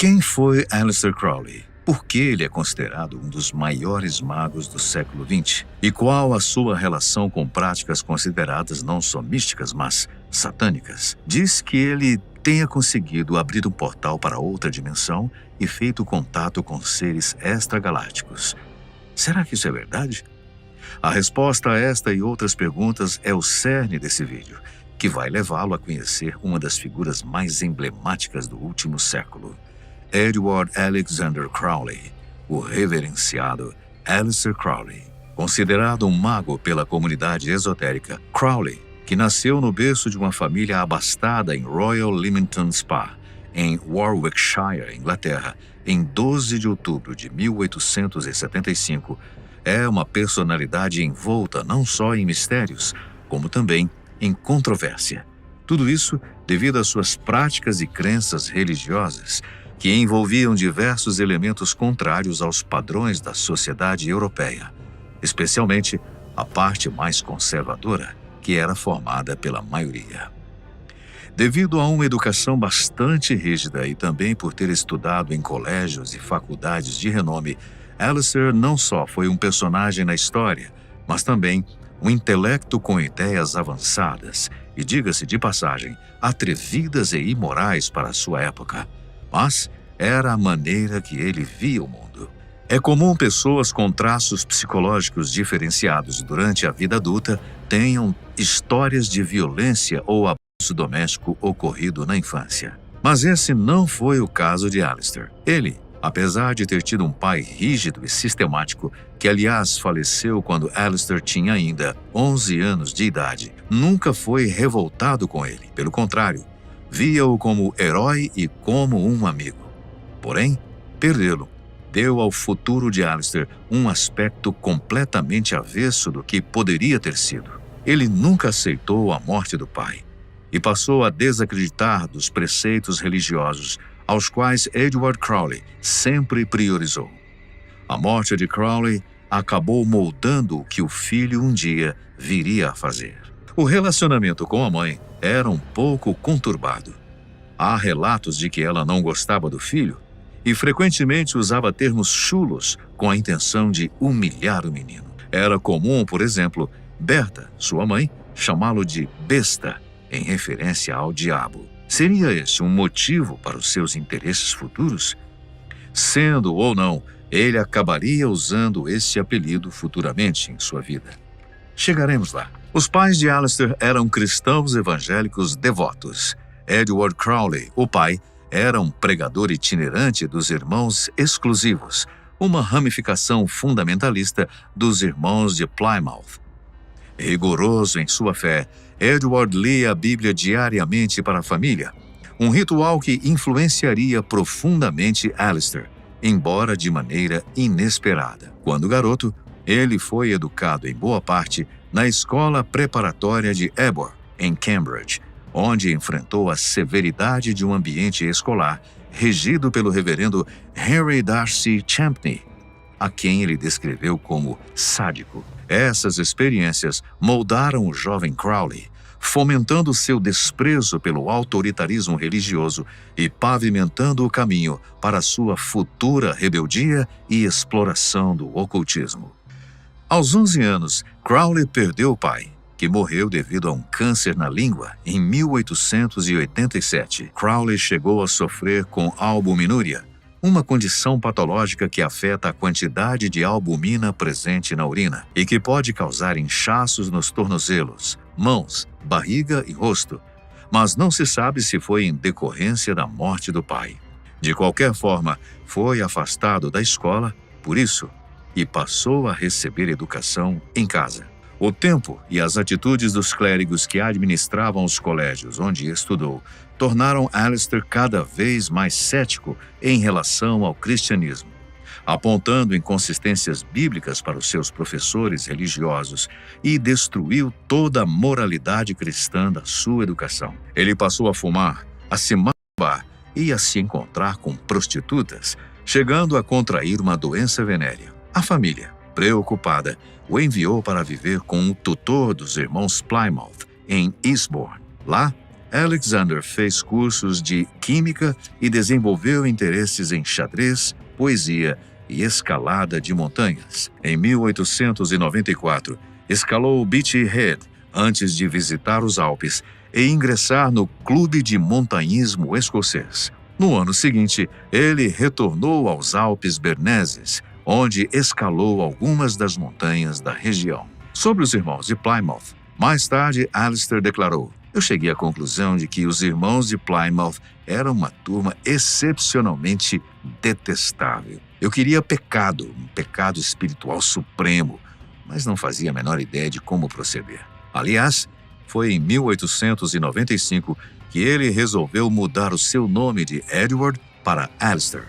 Quem foi Aleister Crowley? Por que ele é considerado um dos maiores magos do século XX? E qual a sua relação com práticas consideradas não só místicas, mas satânicas? Diz que ele tenha conseguido abrir um portal para outra dimensão e feito contato com seres extragalácticos. Será que isso é verdade? A resposta a esta e outras perguntas é o cerne desse vídeo, que vai levá-lo a conhecer uma das figuras mais emblemáticas do último século. Edward Alexander Crowley, o reverenciado Aleister Crowley. Considerado um mago pela comunidade esotérica, Crowley, que nasceu no berço de uma família abastada em Royal Leamington Spa, em Warwickshire, Inglaterra, em 12 de outubro de 1875, é uma personalidade envolta não só em mistérios, como também em controvérsia. Tudo isso devido às suas práticas e crenças religiosas, que envolviam diversos elementos contrários aos padrões da sociedade europeia, especialmente a parte mais conservadora, que era formada pela maioria. Devido a uma educação bastante rígida e também por ter estudado em colégios e faculdades de renome, Aleister não só foi um personagem na história, mas também um intelecto com ideias avançadas e, diga-se de passagem, atrevidas e imorais para a sua época. Mas era a maneira que ele via o mundo. É comum pessoas com traços psicológicos diferenciados durante a vida adulta tenham histórias de violência ou abuso doméstico ocorrido na infância. Mas esse não foi o caso de Aleister. Ele, apesar de ter tido um pai rígido e sistemático, que aliás faleceu quando Aleister tinha ainda 11 anos de idade, nunca foi revoltado com ele. Pelo contrário, via-o como herói e como um amigo. Porém, perdê-lo deu ao futuro de Aleister um aspecto completamente avesso do que poderia ter sido. Ele nunca aceitou a morte do pai e passou a desacreditar dos preceitos religiosos aos quais Edward Crowley sempre priorizou. A morte de Crowley acabou moldando o que o filho um dia viria a fazer. O relacionamento com a mãe era um pouco conturbado. Há relatos de que ela não gostava do filho e frequentemente usava termos chulos com a intenção de humilhar o menino. Era comum, por exemplo, Berta, sua mãe, chamá-lo de besta, em referência ao diabo. Seria este um motivo para os seus interesses futuros? Sendo ou não, ele acabaria usando esse apelido futuramente em sua vida. Chegaremos lá. Os pais de Aleister eram cristãos evangélicos devotos. Edward Crowley, o pai, era um pregador itinerante dos Irmãos Exclusivos, uma ramificação fundamentalista dos Irmãos de Plymouth. Rigoroso em sua fé, Edward lia a Bíblia diariamente para a família, um ritual que influenciaria profundamente Aleister, embora de maneira inesperada. Quando garoto, ele foi educado em boa parte na escola preparatória de Ebor, em Cambridge, onde enfrentou a severidade de um ambiente escolar regido pelo reverendo Henry Darcy Champney, a quem ele descreveu como sádico. Essas experiências moldaram o jovem Crowley, fomentando seu desprezo pelo autoritarismo religioso e pavimentando o caminho para sua futura rebeldia e exploração do ocultismo. Aos 11 anos, Crowley perdeu o pai, que morreu devido a um câncer na língua em 1887. Crowley chegou a sofrer com albuminúria, uma condição patológica que afeta a quantidade de albumina presente na urina e que pode causar inchaços nos tornozelos, mãos, barriga e rosto, mas não se sabe se foi em decorrência da morte do pai. De qualquer forma, foi afastado da escola por isso e passou a receber educação em casa. O tempo e as atitudes dos clérigos que administravam os colégios onde estudou tornaram Aleister cada vez mais cético em relação ao cristianismo, apontando inconsistências bíblicas para os seus professores religiosos e destruiu toda a moralidade cristã da sua educação. Ele passou a fumar, a se masturbar e a se encontrar com prostitutas, chegando a contrair uma doença venérea. A família, preocupada, o enviou para viver com um tutor dos irmãos Plymouth, em Eastbourne. Lá, Alexander fez cursos de química e desenvolveu interesses em xadrez, poesia e escalada de montanhas. Em 1894, escalou Beachy Head antes de visitar os Alpes e ingressar no Clube de Montanhismo Escocês. No ano seguinte, ele retornou aos Alpes Berneses, onde escalou algumas das montanhas da região. Sobre os irmãos de Plymouth, mais tarde Alistair declarou: "Eu cheguei à conclusão de que os irmãos de Plymouth eram uma turma excepcionalmente detestável. Eu queria pecado, um pecado espiritual supremo, mas não fazia a menor ideia de como proceder." Aliás, foi em 1895 que ele resolveu mudar o seu nome de Edward para Alistair.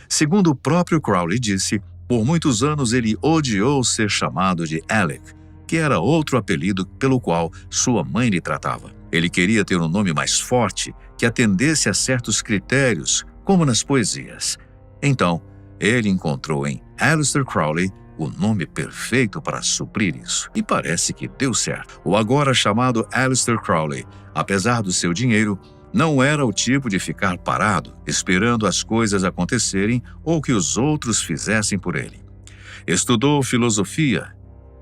Segundo o próprio Crowley disse, por muitos anos ele odiou ser chamado de Alec, que era outro apelido pelo qual sua mãe lhe tratava. Ele queria ter um nome mais forte, que atendesse a certos critérios, como nas poesias. Então, ele encontrou em Aleister Crowley o nome perfeito para suprir isso. E parece que deu certo. O agora chamado Aleister Crowley, apesar do seu dinheiro, não era o tipo de ficar parado, esperando as coisas acontecerem ou que os outros fizessem por ele. Estudou filosofia,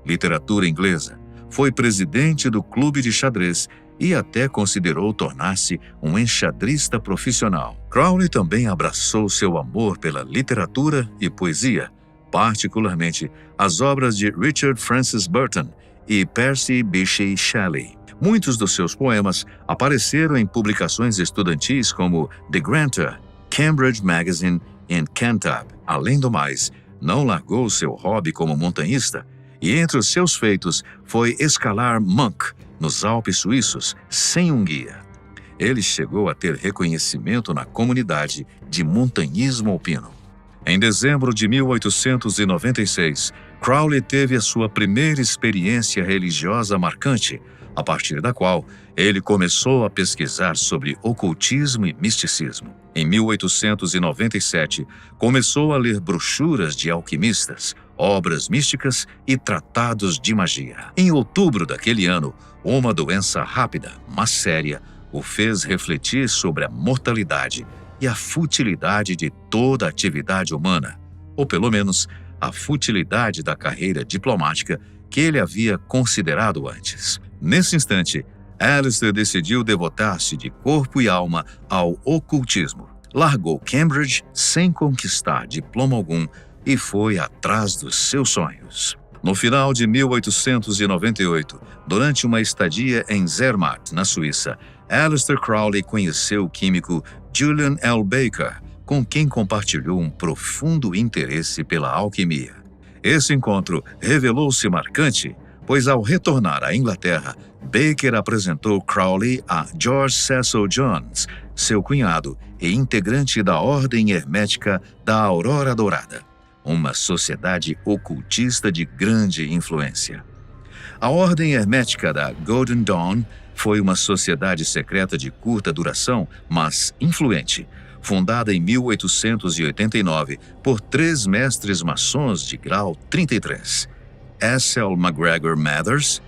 literatura inglesa, foi presidente do clube de xadrez e até considerou tornar-se um enxadrista profissional. Crowley também abraçou seu amor pela literatura e poesia, particularmente as obras de Richard Francis Burton e Percy Bysshe Shelley. Muitos dos seus poemas apareceram em publicações estudantis como The Granta, Cambridge Magazine e Cantab. Além do mais, não largou seu hobby como montanhista e entre os seus feitos foi escalar Monk, nos Alpes suíços, sem um guia. Ele chegou a ter reconhecimento na comunidade de montanhismo alpino. Em dezembro de 1896, Crowley teve a sua primeira experiência religiosa marcante, a partir da qual ele começou a pesquisar sobre ocultismo e misticismo. Em 1897, começou a ler brochuras de alquimistas, obras místicas e tratados de magia. Em outubro daquele ano, uma doença rápida, mas séria, o fez refletir sobre a mortalidade e a futilidade de toda a atividade humana, ou pelo menos a futilidade da carreira diplomática que ele havia considerado antes. Nesse instante, Aleister decidiu devotar-se de corpo e alma ao ocultismo. Largou Cambridge sem conquistar diploma algum e foi atrás dos seus sonhos. No final de 1898, durante uma estadia em Zermatt, na Suíça, Aleister Crowley conheceu o químico Julian L. Baker, com quem compartilhou um profundo interesse pela alquimia. Esse encontro revelou-se marcante, pois ao retornar à Inglaterra, Baker apresentou Crowley a George Cecil Jones, seu cunhado e integrante da Ordem Hermética da Aurora Dourada, uma sociedade ocultista de grande influência. A Ordem Hermética da Golden Dawn foi uma sociedade secreta de curta duração, mas influente, fundada em 1889 por 3 mestres maçons de grau 33, S.L. MacGregor Mathers,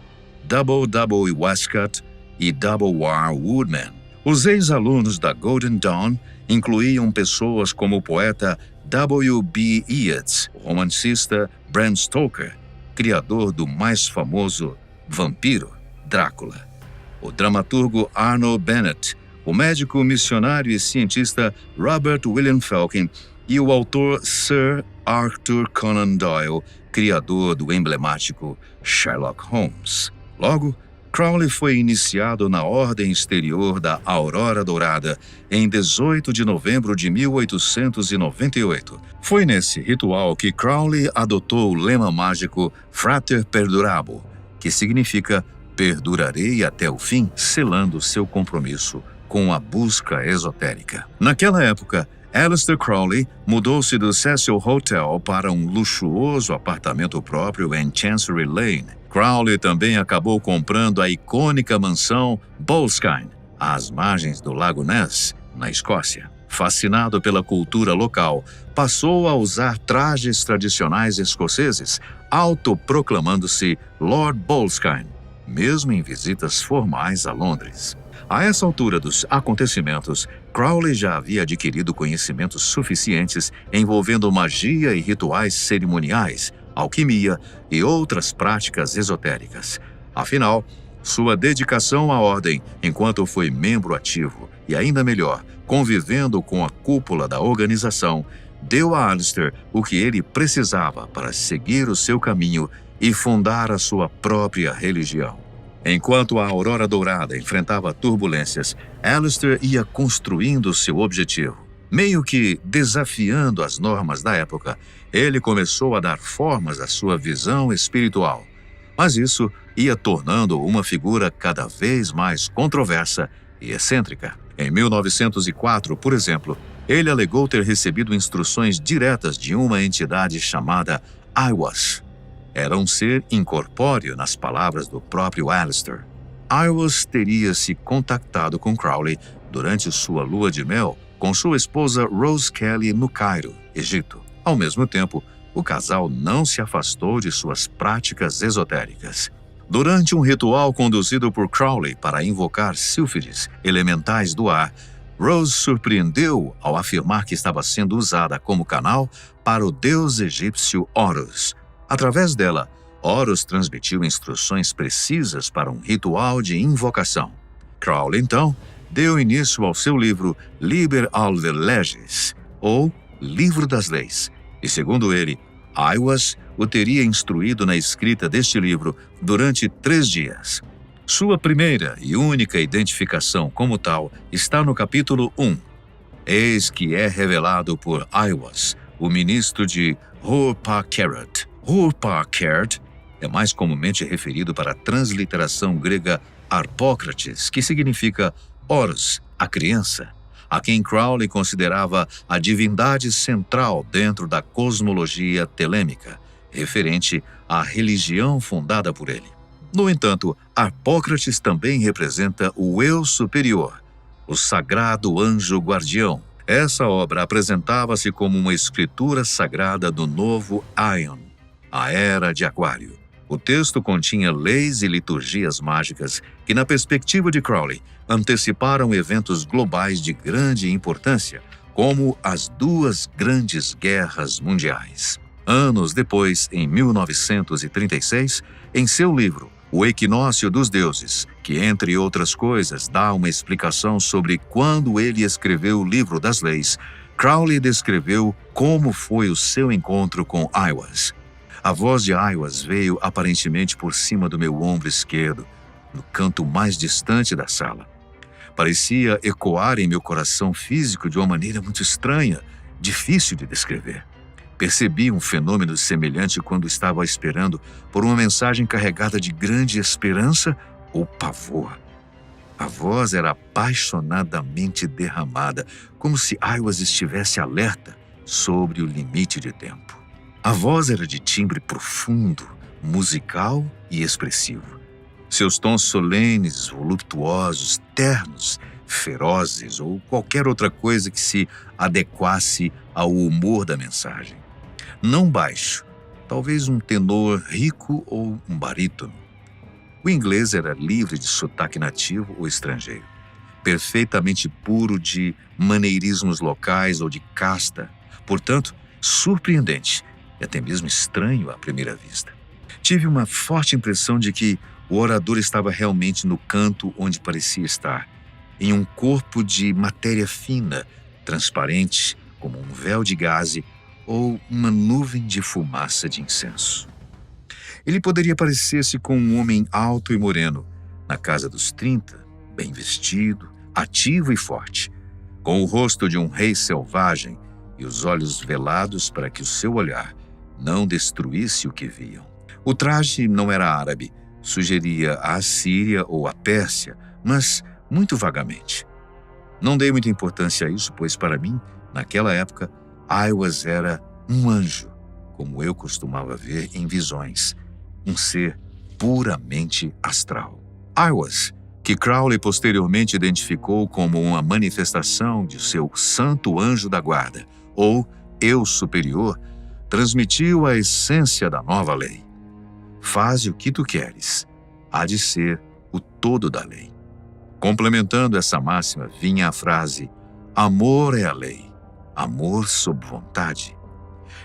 W. Westcott e W.R. Woodman. Os ex-alunos da Golden Dawn incluíam pessoas como o poeta W.B. Yeats, o romancista Bram Stoker, criador do mais famoso vampiro, Drácula, o dramaturgo Arnold Bennett, o médico missionário e cientista Robert William Falcon e o autor Sir Arthur Conan Doyle, criador do emblemático Sherlock Holmes. Logo, Crowley foi iniciado na Ordem Exterior da Aurora Dourada em 18 de novembro de 1898. Foi nesse ritual que Crowley adotou o lema mágico Frater Perdurabo, que significa perdurarei até o fim, selando seu compromisso com a busca esotérica. Naquela época, Aleister Crowley mudou-se do Cecil Hotel para um luxuoso apartamento próprio em Chancery Lane. Crowley também acabou comprando a icônica mansão Boleskine, às margens do Lago Ness, na Escócia. Fascinado pela cultura local, passou a usar trajes tradicionais escoceses, autoproclamando-se Lord Boleskine, mesmo em visitas formais a Londres. A essa altura dos acontecimentos, Crowley já havia adquirido conhecimentos suficientes envolvendo magia e rituais cerimoniais, alquimia e outras práticas esotéricas. Afinal, sua dedicação à ordem, enquanto foi membro ativo e, ainda melhor, convivendo com a cúpula da organização, deu a Aleister o que ele precisava para seguir o seu caminho e fundar a sua própria religião. Enquanto a Aurora Dourada enfrentava turbulências, Aleister ia construindo seu objetivo. Meio que desafiando as normas da época, ele começou a dar formas à sua visão espiritual. Mas isso ia tornando uma figura cada vez mais controversa e excêntrica. Em 1904, por exemplo, ele alegou ter recebido instruções diretas de uma entidade chamada Aiwass. Era um ser incorpóreo, nas palavras do próprio Aleister. Aiwass teria se contactado com Crowley durante sua lua de mel com sua esposa Rose Kelly no Cairo, Egito. Ao mesmo tempo, o casal não se afastou de suas práticas esotéricas. Durante um ritual conduzido por Crowley para invocar sílfides, elementais do ar, Rose surpreendeu ao afirmar que estava sendo usada como canal para o deus egípcio Horus. Através dela, Horus transmitiu instruções precisas para um ritual de invocação. Crowley, então, deu início ao seu livro Liber Alve Leges, ou Livro das Leis, e, segundo ele, Aiwass o teria instruído na escrita deste livro durante 3 dias. Sua primeira e única identificação como tal está no capítulo 1. Eis que é revelado por Aiwass, o ministro de Hur-Pa-Kerut. Hur-Pa-Kerut é mais comumente referido para a transliteração grega Harpócrates, que significa Horus, a criança, a quem Crowley considerava a divindade central dentro da cosmologia telêmica, referente à religião fundada por ele. No entanto, Harpócrates também representa o eu superior, o sagrado anjo guardião. Essa obra apresentava-se como uma escritura sagrada do novo Aion, a Era de Aquário. O texto continha leis e liturgias mágicas que, na perspectiva de Crowley, anteciparam eventos globais de grande importância, como as 2 grandes guerras mundiais. Anos depois, em 1936, em seu livro O Equinócio dos Deuses, que, entre outras coisas, dá uma explicação sobre quando ele escreveu o Livro das Leis, Crowley descreveu como foi o seu encontro com Aiwass. A voz de Aiwass veio aparentemente por cima do meu ombro esquerdo, no canto mais distante da sala. Parecia ecoar em meu coração físico de uma maneira muito estranha, difícil de descrever. Percebi um fenômeno semelhante quando estava esperando por uma mensagem carregada de grande esperança ou pavor. A voz era apaixonadamente derramada, como se Aiwass estivesse alerta sobre o limite de tempo. A voz era de timbre profundo, musical e expressivo. Seus tons solenes, voluptuosos, ternos, ferozes ou qualquer outra coisa que se adequasse ao humor da mensagem. Não baixo, talvez um tenor rico ou um barítono. O inglês era livre de sotaque nativo ou estrangeiro, perfeitamente puro de maneirismos locais ou de casta, portanto, surpreendente e até mesmo estranho à primeira vista. Tive uma forte impressão de que o orador estava realmente no canto onde parecia estar, em um corpo de matéria fina, transparente, como um véu de gaze ou uma nuvem de fumaça de incenso. Ele poderia parecer-se com um homem alto e moreno, na casa dos 30, bem vestido, ativo e forte, com o rosto de um rei selvagem e os olhos velados para que o seu olhar não destruísse o que viam. O traje não era árabe, sugeria a Assíria ou a Pérsia, mas muito vagamente. Não dei muita importância a isso, pois para mim, naquela época, Aiwass era um anjo, como eu costumava ver em visões, um ser puramente astral. Aiwass, que Crowley posteriormente identificou como uma manifestação de seu santo anjo da guarda, ou eu superior, transmitiu a essência da nova lei. Faze o que tu queres, há de ser o todo da lei. Complementando essa máxima vinha a frase: amor é a lei, amor sob vontade.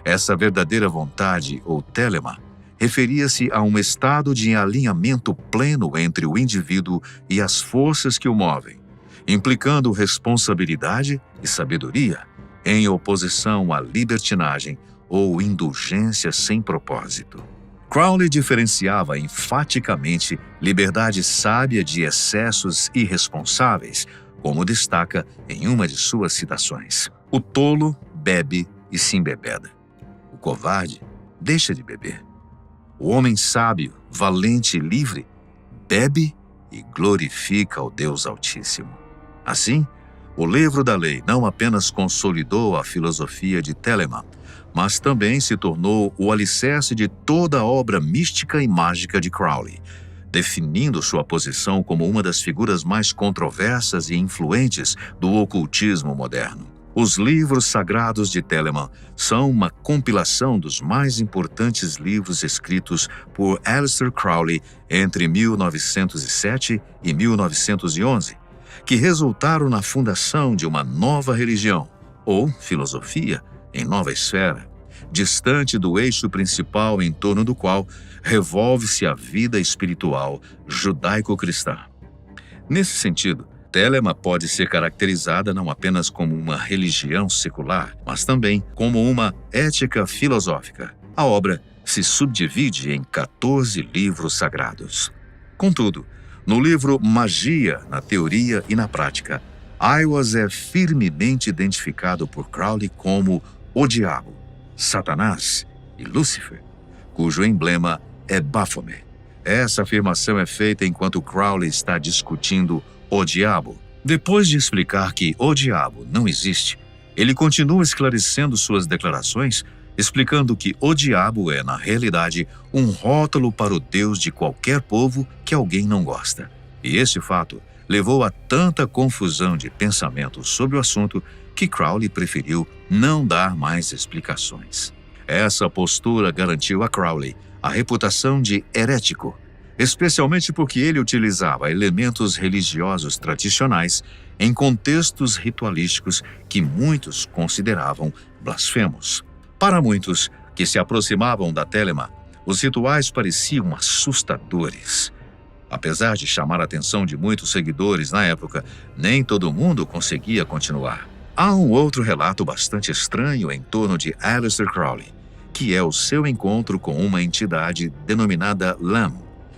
Essa verdadeira vontade, ou telema, referia-se a um estado de alinhamento pleno entre o indivíduo e as forças que o movem, implicando responsabilidade e sabedoria, em oposição à libertinagem ou indulgência sem propósito. Crowley diferenciava enfaticamente liberdade sábia de excessos irresponsáveis, como destaca em uma de suas citações: o tolo bebe e se embebeda. O covarde deixa de beber. O homem sábio, valente e livre, bebe e glorifica o Deus Altíssimo. Assim, o livro da lei não apenas consolidou a filosofia de Telemann, mas também se tornou o alicerce de toda a obra mística e mágica de Crowley, definindo sua posição como uma das figuras mais controversas e influentes do ocultismo moderno. Os livros sagrados de Telemann são uma compilação dos mais importantes livros escritos por Aleister Crowley entre 1907 e 1911, que resultaram na fundação de uma nova religião, ou filosofia, em nova esfera, distante do eixo principal em torno do qual revolve-se a vida espiritual judaico-cristã. Nesse sentido, Telemann pode ser caracterizada não apenas como uma religião secular, mas também como uma ética filosófica. A obra se subdivide em 14 livros sagrados. Contudo, no livro Magia, na Teoria e na Prática, Aiwass é firmemente identificado por Crowley como o Diabo, Satanás e Lúcifer, cujo emblema é Baphomet. Essa afirmação é feita enquanto Crowley está discutindo o diabo. Depois de explicar que o diabo não existe, ele continua esclarecendo suas declarações, explicando que o diabo é, na realidade, um rótulo para o Deus de qualquer povo que alguém não gosta. E esse fato levou a tanta confusão de pensamento sobre o assunto que Crowley preferiu não dar mais explicações. Essa postura garantiu a Crowley a reputação de herético, especialmente porque ele utilizava elementos religiosos tradicionais em contextos ritualísticos que muitos consideravam blasfemos. Para muitos que se aproximavam da Telemann, os rituais pareciam assustadores. Apesar de chamar a atenção de muitos seguidores na época, nem todo mundo conseguia continuar. Há um outro relato bastante estranho em torno de Aleister Crowley, que é o seu encontro com uma entidade denominada Lam,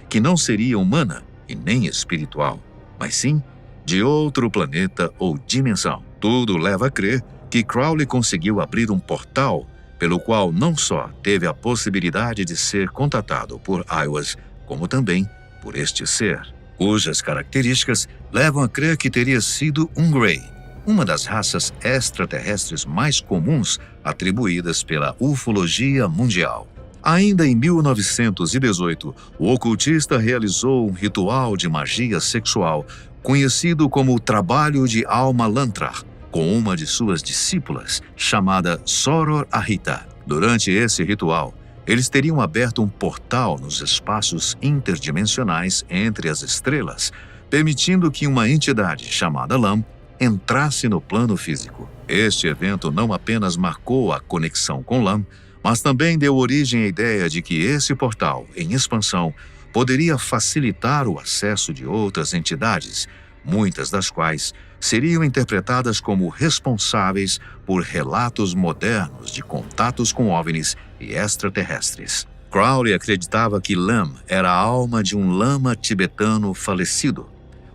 que não seria humana e nem espiritual, mas sim de outro planeta ou dimensão. Tudo leva a crer que Crowley conseguiu abrir um portal pelo qual não só teve a possibilidade de ser contatado por Aiwass, como também por este ser, cujas características levam a crer que teria sido um Grey, uma das raças extraterrestres mais comuns atribuídas pela ufologia mundial. Ainda em 1918, o ocultista realizou um ritual de magia sexual conhecido como o Trabalho de Alma Lantrar, com uma de suas discípulas, chamada Soror Ahita. Durante esse ritual, eles teriam aberto um portal nos espaços interdimensionais entre as estrelas, permitindo que uma entidade chamada Lam entrasse no plano físico. Este evento não apenas marcou a conexão com Lam, mas também deu origem à ideia de que esse portal, em expansão, poderia facilitar o acesso de outras entidades, muitas das quais seriam interpretadas como responsáveis por relatos modernos de contatos com OVNIs e extraterrestres. Crowley acreditava que Lam era a alma de um lama tibetano falecido,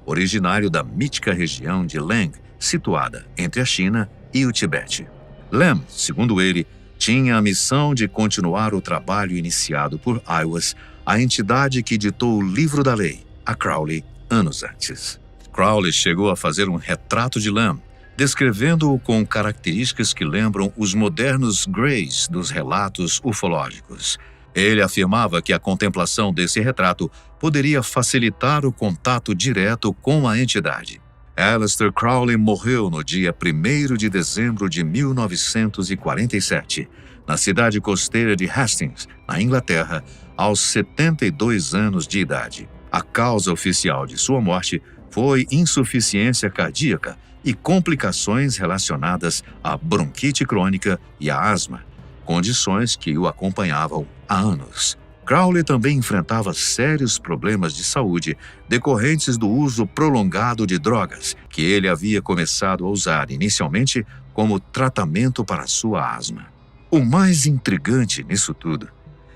originário da mítica região de Leng, situada entre a China e o Tibete. Lam, segundo ele, tinha a missão de continuar o trabalho iniciado por Aiwass, a entidade que ditou o livro da lei a Crowley anos antes. Crowley chegou a fazer um retrato de Lam, descrevendo-o com características que lembram os modernos Greys dos relatos ufológicos. Ele afirmava que a contemplação desse retrato poderia facilitar o contato direto com a entidade. Aleister Crowley morreu no dia 1º de dezembro de 1947, na cidade costeira de Hastings, na Inglaterra, aos 72 anos de idade. A causa oficial de sua morte foi insuficiência cardíaca e complicações relacionadas à bronquite crônica e à asma, condições que o acompanhavam há anos. Crowley também enfrentava sérios problemas de saúde decorrentes do uso prolongado de drogas, que ele havia começado a usar inicialmente como tratamento para sua asma. O mais intrigante nisso tudo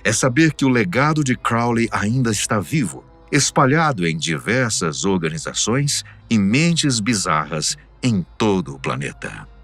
é saber que o legado de Crowley ainda está vivo, espalhado em diversas organizações e mentes bizarras em todo o planeta.